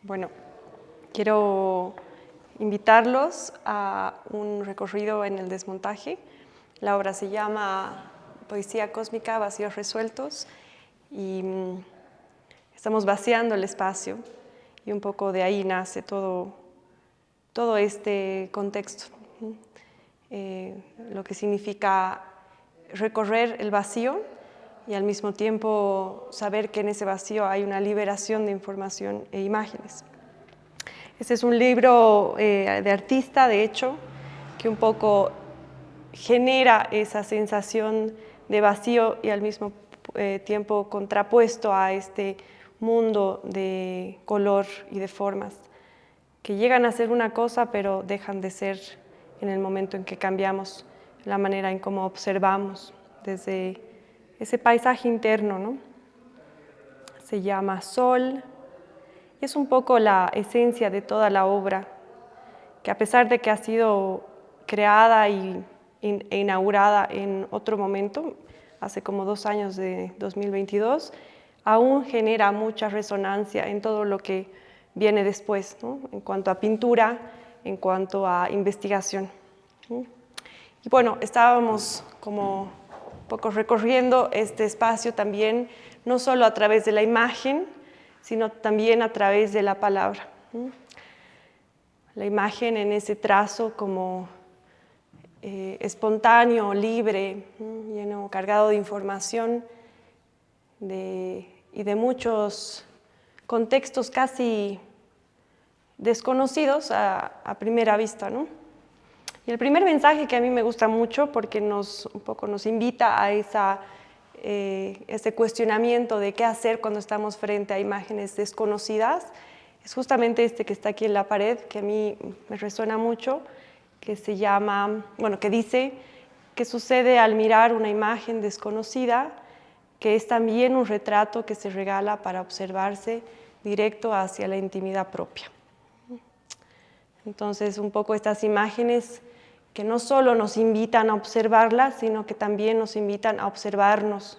Bueno, quiero invitarlos a un recorrido en el desmontaje. La obra se llama Poesía Cósmica, Vacíos Resueltos, y estamos vaciando el espacio, y un poco de ahí nace todo este contexto, lo que significa recorrer el vacío y al mismo tiempo saber que en ese vacío hay una liberación de información e imágenes. Este es un libro de artista, de hecho, que un poco genera esa sensación de vacío y al mismo tiempo contrapuesto a este mundo de color y de formas, que llegan a ser una cosa pero dejan de ser en el momento en que cambiamos la manera en cómo observamos desde ese paisaje interno, ¿no? Se llama Sol. Es un poco la esencia de toda la obra, que a pesar de que ha sido creada e inaugurada en otro momento, hace como 2 años de 2022, aún genera mucha resonancia en todo lo que viene después, ¿no? En cuanto a pintura, en cuanto a investigación, ¿no? Y bueno, estábamos como un poco recorriendo este espacio también, no solo a través de la imagen, sino también a través de la palabra, ¿no? La imagen en ese trazo como espontáneo, libre, ¿no? Lleno, cargado de información y de muchos contextos casi desconocidos a primera vista, ¿no? Y el primer mensaje que a mí me gusta mucho porque un poco nos invita a ese cuestionamiento de qué hacer cuando estamos frente a imágenes desconocidas, es justamente este que está aquí en la pared, que a mí me resuena mucho, que se llama, bueno, que dice: ¿qué sucede al mirar una imagen desconocida? Que es también un retrato que se regala para observarse directo hacia la intimidad propia. Entonces, un poco estas imágenes que no solo nos invitan a observarlas, sino que también nos invitan a observarnos,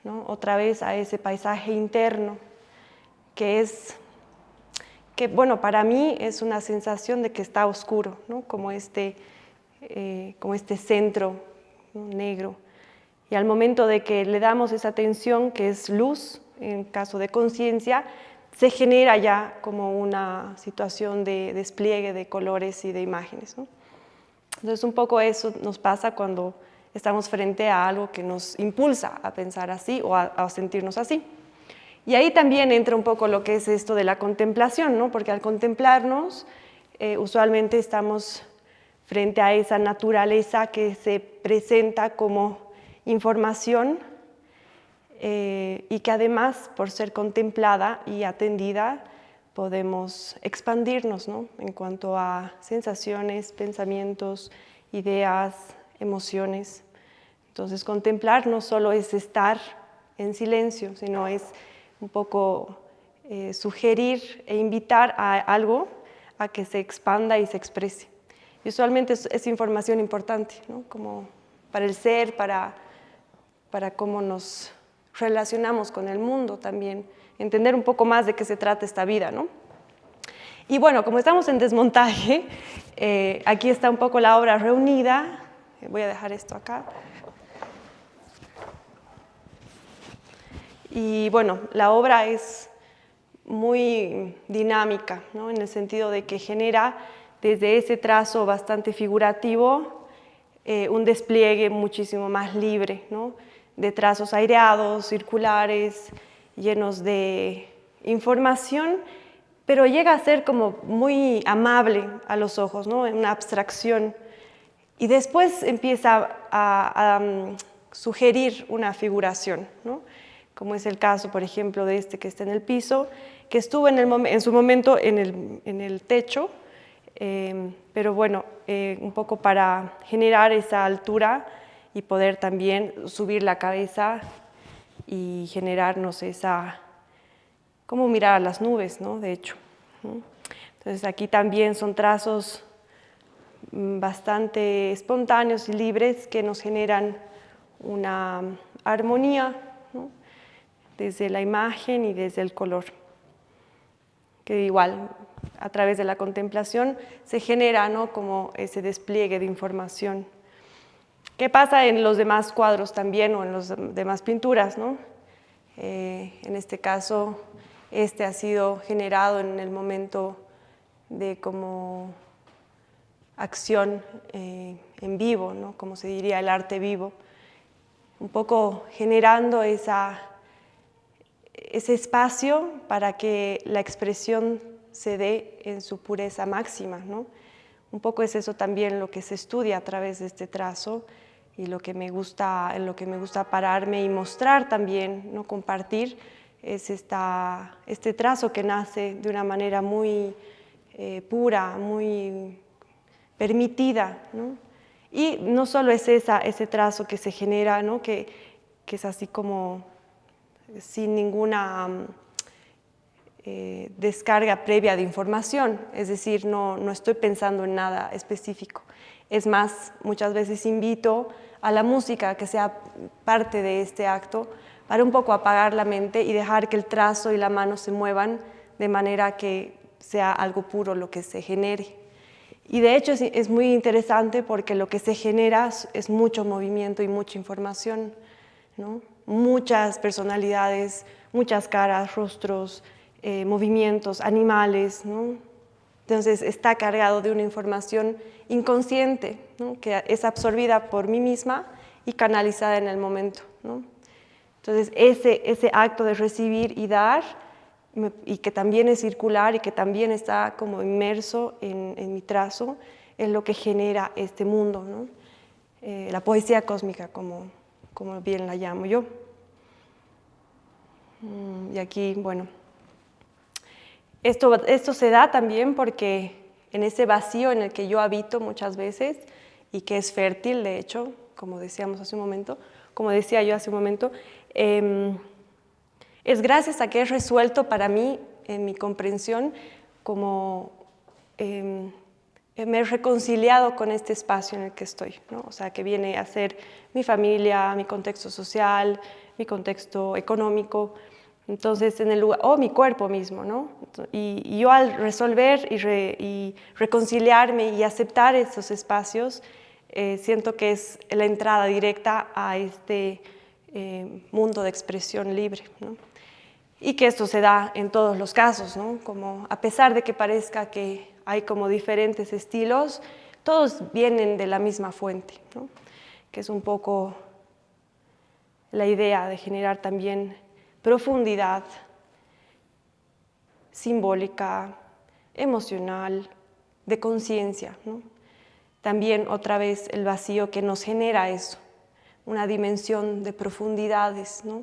¿no? Otra vez a ese paisaje interno, que bueno, para mí es una sensación de que está oscuro, ¿no? Como este centro, ¿no? Negro. Y al momento de que le damos esa atención, que es luz, en caso de conciencia, se genera ya como una situación de despliegue de colores y de imágenes, ¿no? Entonces, un poco eso nos pasa cuando estamos frente a algo que nos impulsa a pensar así o a sentirnos así. Y ahí también entra un poco lo que es esto de la contemplación, ¿no? Porque al contemplarnos, usualmente estamos frente a esa naturaleza que se presenta como información y que además, por ser contemplada y atendida, podemos expandirnos, ¿no? En cuanto a sensaciones, pensamientos, ideas, emociones. Entonces, contemplar no solo es estar en silencio, sino es un poco sugerir e invitar a algo a que se expanda y se exprese. Y usualmente es información importante, ¿no? Como para el ser, para cómo nos relacionamos con el mundo también, entender un poco más de qué se trata esta vida, ¿no? Y bueno, como estamos en desmontaje, aquí está un poco la obra reunida. Voy a dejar esto acá. Y bueno, la obra es muy dinámica, ¿no? En el sentido de que genera desde ese trazo bastante figurativo un despliegue muchísimo más libre, ¿no? De trazos aireados, circulares, llenos de información, pero llega a ser como muy amable a los ojos, ¿no? Una abstracción. Y después empieza a sugerir una figuración, ¿no? Como es el caso, por ejemplo, de este que está en el piso, que estuvo en su momento en el techo, pero bueno, un poco para generar esa altura y poder también subir la cabeza y generarnos cómo mirar a las nubes, ¿no? De hecho, ¿no? Entonces aquí también son trazos bastante espontáneos y libres que nos generan una armonía, ¿no? Desde la imagen y desde el color. que igual a través de la contemplación se genera, ¿no?, como ese despliegue de información. ¿Qué pasa en los demás cuadros también o en las demás pinturas, ¿no? En este caso, este ha sido generado en el momento de como acción en vivo, ¿no?, como se diría el arte vivo, un poco generando ese espacio para que la expresión se dé en su pureza máxima, ¿no? Un poco es eso también lo que se estudia a través de este trazo y en lo que me gusta pararme y mostrar también, ¿no?, compartir, es este trazo que nace de una manera muy pura, muy permitida, ¿no? Y no solo es ese trazo que se genera, ¿no?, que es así como sin ninguna descarga previa de información, es decir, no estoy pensando en nada específico. Es más, muchas veces invito a la música que sea parte de este acto para un poco apagar la mente y dejar que el trazo y la mano se muevan de manera que sea algo puro lo que se genere. Y de hecho es muy interesante porque lo que se genera es mucho movimiento y mucha información, ¿no? Muchas personalidades, muchas caras, rostros, movimientos, animales, ¿no? Entonces está cargado de una información inconsciente, ¿no?, que es absorbida por mí misma y canalizada en el momento, ¿no? Entonces ese acto de recibir y dar, y que también es circular y que también está como inmerso en mi trazo, es lo que genera este mundo, ¿no? La poesía cósmica, como bien la llamo yo. Y aquí, bueno, esto se da también porque en ese vacío en el que yo habito muchas veces y que es fértil, de hecho, como decía yo hace un momento, es gracias a que he resuelto para mí, en mi comprensión, como me he reconciliado con este espacio en el que estoy, ¿no? O sea, que viene a ser mi familia, mi contexto social, mi contexto económico, entonces en el lugar, o mi cuerpo mismo, ¿no? Y yo al resolver y reconciliarme y aceptar esos espacios, siento que es la entrada directa a este mundo de expresión libre, ¿no? Y que esto se da en todos los casos, ¿no? Como a pesar de que parezca que hay como diferentes estilos, todos vienen de la misma fuente, ¿no? Que es un poco la idea de generar también profundidad simbólica, emocional, de conciencia, ¿no? También otra vez el vacío que nos genera eso, una dimensión de profundidades, ¿no?,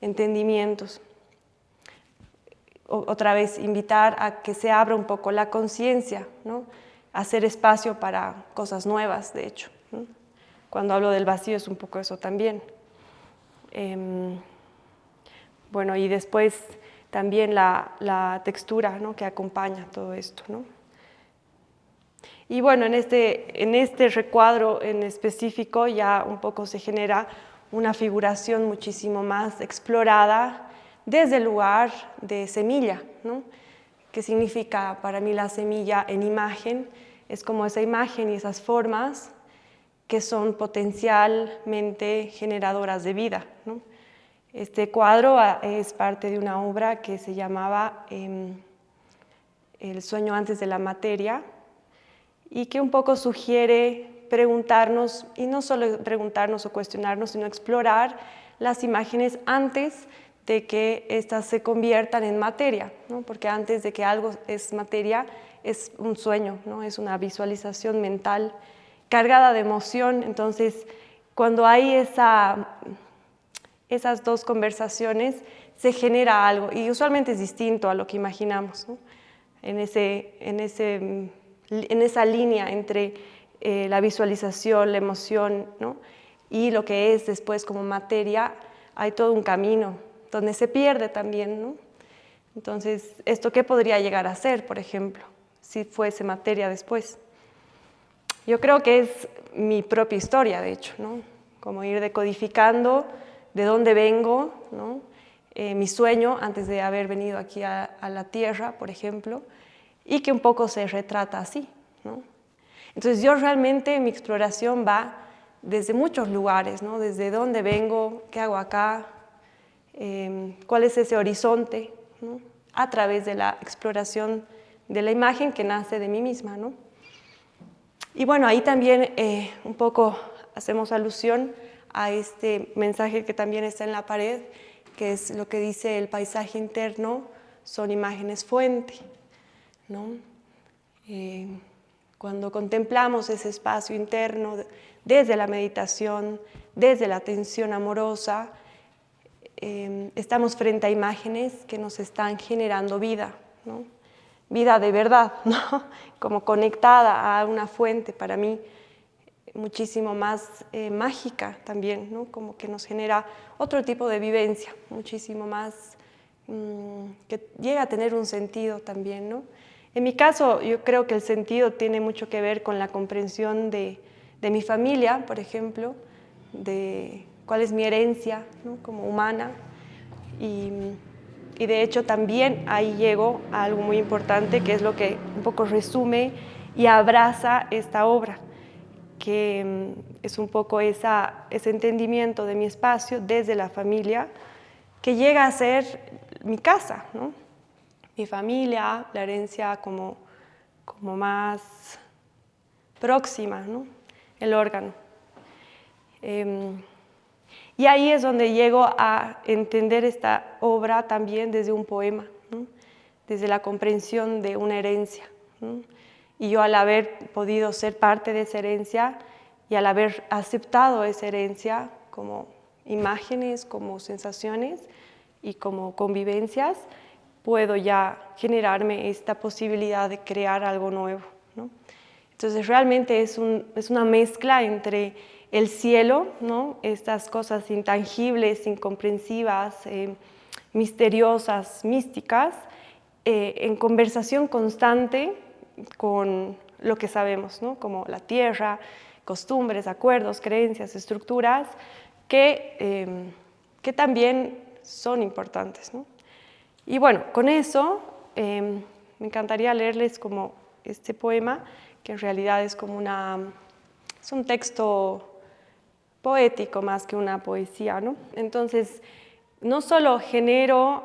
entendimientos. Otra vez invitar a que se abra un poco la conciencia, ¿no?, hacer espacio para cosas nuevas, de hecho, ¿no? Cuando hablo del vacío es un poco eso también. Bueno, y después también la textura, ¿no?, que acompaña todo esto, ¿no? Y bueno, en este recuadro en específico ya un poco se genera una figuración muchísimo más explorada desde el lugar de semilla, ¿no? ¿Qué significa para mí la semilla en imagen? Es como esa imagen y esas formas que son potencialmente generadoras de vida, ¿no? Este cuadro es parte de una obra que se llamaba El sueño antes de la materia, y que un poco sugiere preguntarnos, y no solo preguntarnos o cuestionarnos, sino explorar las imágenes antes de que éstas se conviertan en materia, ¿no? Porque antes de que algo es materia, es un sueño, ¿no? Es una visualización mental cargada de emoción. Entonces, cuando hay esas dos conversaciones, se genera algo, y usualmente es distinto a lo que imaginamos, ¿no? En esa línea entre la visualización, la emoción, ¿no?, y lo que es después como materia, hay todo un camino donde se pierde también, ¿no? Entonces, ¿esto qué podría llegar a ser, por ejemplo, si fuese materia después? Yo creo que es mi propia historia, de hecho, ¿no? Como ir decodificando de dónde vengo, ¿no? mi sueño antes de haber venido aquí a la Tierra, por ejemplo, y que un poco se retrata así, ¿no? Entonces yo realmente mi exploración va desde muchos lugares, ¿no? Desde dónde vengo, qué hago acá, cuál es ese horizonte, ¿no? A través de la exploración de la imagen que nace de mí misma, ¿no? Y bueno, ahí también un poco hacemos alusión a este mensaje que también está en la pared, que es lo que dice: el paisaje interno son imágenes fuente, ¿no? Cuando contemplamos ese espacio interno desde la meditación, desde la atención amorosa, estamos frente a imágenes que nos están generando vida, ¿no? Vida de verdad, ¿no? Como conectada a una fuente, para mí muchísimo más mágica también, ¿no? Como que nos genera otro tipo de vivencia, muchísimo más que llega a tener un sentido también, ¿no? En mi caso, yo creo que el sentido tiene mucho que ver con la comprensión de mi familia, por ejemplo, de cuál es mi herencia, ¿no? Como humana. Y de hecho también ahí llego a algo muy importante, que es lo que un poco resume y abraza esta obra, que es un poco ese entendimiento de mi espacio desde la familia, que llega a ser mi casa, ¿no? Mi familia, la herencia como más próxima, ¿no? El órgano. Y ahí es donde llego a entender esta obra también desde un poema, ¿no? Desde la comprensión de una herencia, ¿no? Y yo, al haber podido ser parte de esa herencia y al haber aceptado esa herencia como imágenes, como sensaciones y como convivencias, puedo ya generarme esta posibilidad de crear algo nuevo, ¿no? Entonces realmente es una mezcla entre el cielo, ¿no? Estas cosas intangibles, incomprensivas, misteriosas, místicas, en conversación constante con lo que sabemos, ¿no? Como la tierra, costumbres, acuerdos, creencias, estructuras, que también son importantes, ¿no? Y bueno, con eso me encantaría leerles como este poema, que en realidad es como es un texto poético más que una poesía, ¿no? Entonces, no solo genero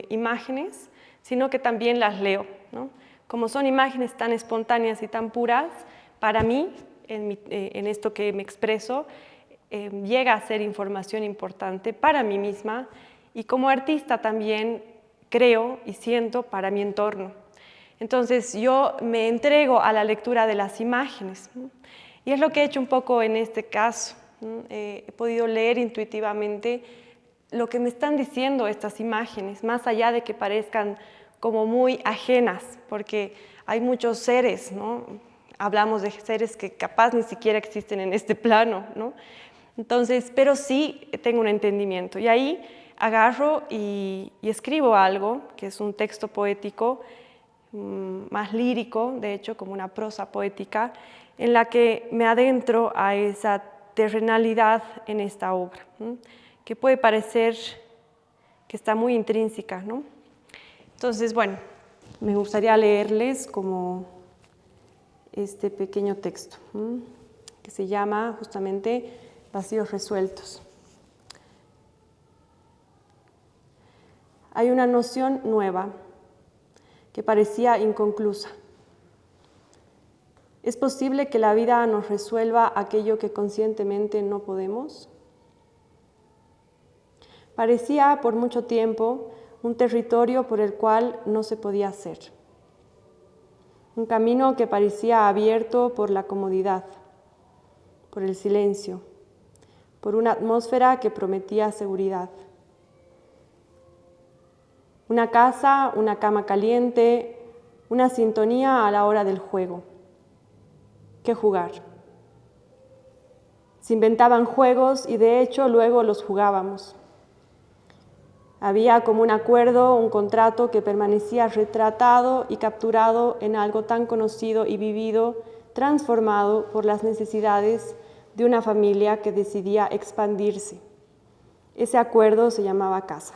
imágenes, sino que también las leo, ¿no? Como son imágenes tan espontáneas y tan puras, para mí, en esto que me expreso, llega a ser información importante para mí misma, y como artista también creo y siento para mi entorno. Entonces yo me entrego a la lectura de las imágenes, ¿no? Y es lo que he hecho un poco en este caso, ¿no? He podido leer intuitivamente lo que me están diciendo estas imágenes, más allá de que parezcan como muy ajenas, porque hay muchos seres, ¿no? Hablamos de seres que capaz ni siquiera existen en este plano, ¿no? Entonces, pero sí tengo un entendimiento, y ahí agarro y escribo algo, que es un texto poético, más lírico, de hecho, como una prosa poética, en la que me adentro a esa terrenalidad en esta obra, ¿no? Que puede parecer que está muy intrínseca, ¿no? Entonces, bueno, me gustaría leerles como este pequeño texto, ¿no? Que se llama justamente Vacíos resueltos. Hay una noción nueva que parecía inconclusa. ¿Es posible que la vida nos resuelva aquello que conscientemente no podemos? Parecía por mucho tiempo un territorio por el cual no se podía hacer. Un camino que parecía abierto por la comodidad, por el silencio, por una atmósfera que prometía seguridad. Una casa, una cama caliente, una sintonía a la hora del juego. ¿Qué jugar? Se inventaban juegos y de hecho luego los jugábamos. Había como un acuerdo, un contrato que permanecía retratado y capturado en algo tan conocido y vivido, transformado por las necesidades de una familia que decidía expandirse. Ese acuerdo se llamaba casa.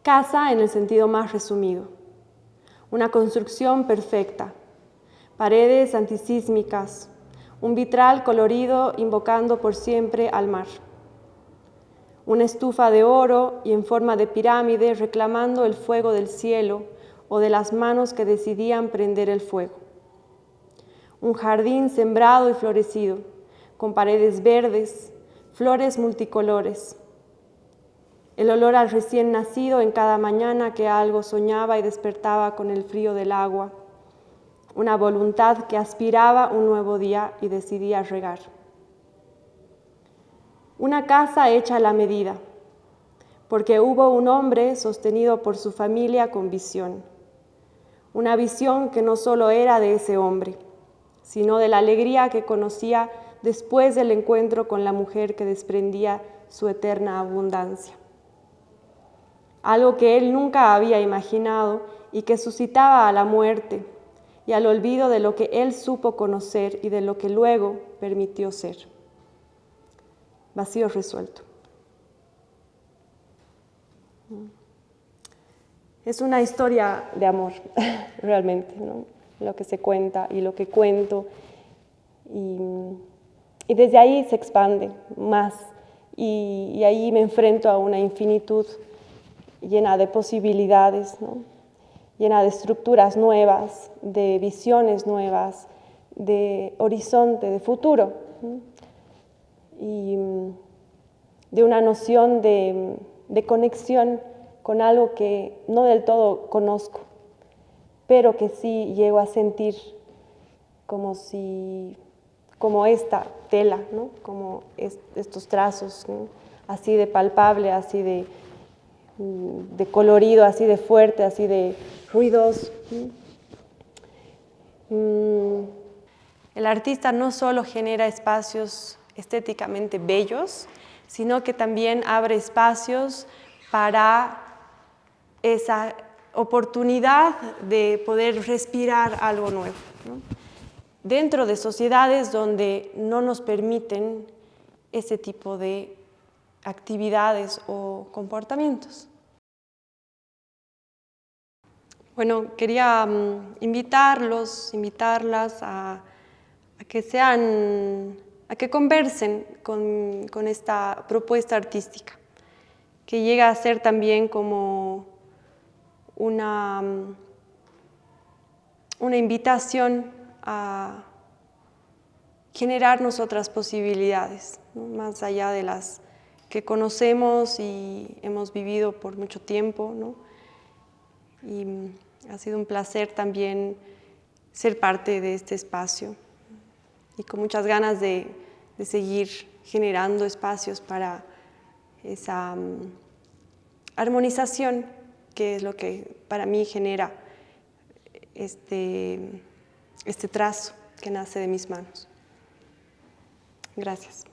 Casa en el sentido más resumido. Una construcción perfecta, paredes antisísmicas, un vitral colorido invocando por siempre al mar. Una estufa de oro y en forma de pirámide reclamando el fuego del cielo o de las manos que decidían prender el fuego. Un jardín sembrado y florecido, con paredes verdes, flores multicolores. El olor al recién nacido en cada mañana que algo soñaba y despertaba con el frío del agua. Una voluntad que aspiraba un nuevo día y decidía regar. Una casa hecha a la medida, porque hubo un hombre sostenido por su familia con visión. Una visión que no solo era de ese hombre, sino de la alegría que conocía después del encuentro con la mujer que desprendía su eterna abundancia. Algo que él nunca había imaginado y que suscitaba a la muerte y al olvido de lo que él supo conocer y de lo que luego permitió ser. Vacío resuelto. Es una historia de amor, realmente, ¿no? Lo que se cuenta y lo que cuento. Y desde ahí se expande más. Y ahí me enfrento a una infinitud llena de posibilidades, ¿no? Llena de estructuras nuevas, de visiones nuevas, de horizonte, de futuro, ¿no? Y de una noción de conexión con algo que no del todo conozco, pero que sí llego a sentir como esta tela, ¿no? Como estos trazos, ¿no? Así de palpable, así de colorido, así de fuerte, así de ruidoso. El artista no solo genera espacios estéticamente bellos, sino que también abre espacios para esa oportunidad de poder respirar algo nuevo, ¿no? Dentro de sociedades donde no nos permiten ese tipo de actividades o comportamientos. Bueno, quería invitarlas a que conversen con esta propuesta artística, que llega a ser también como una invitación a generarnos otras posibilidades, ¿no? Más allá de las que conocemos y hemos vivido por mucho tiempo, ¿no? Y ha sido un placer también ser parte de este espacio y con muchas ganas de seguir generando espacios para esa armonización, que es lo que para mí genera este trazo que nace de mis manos. Gracias.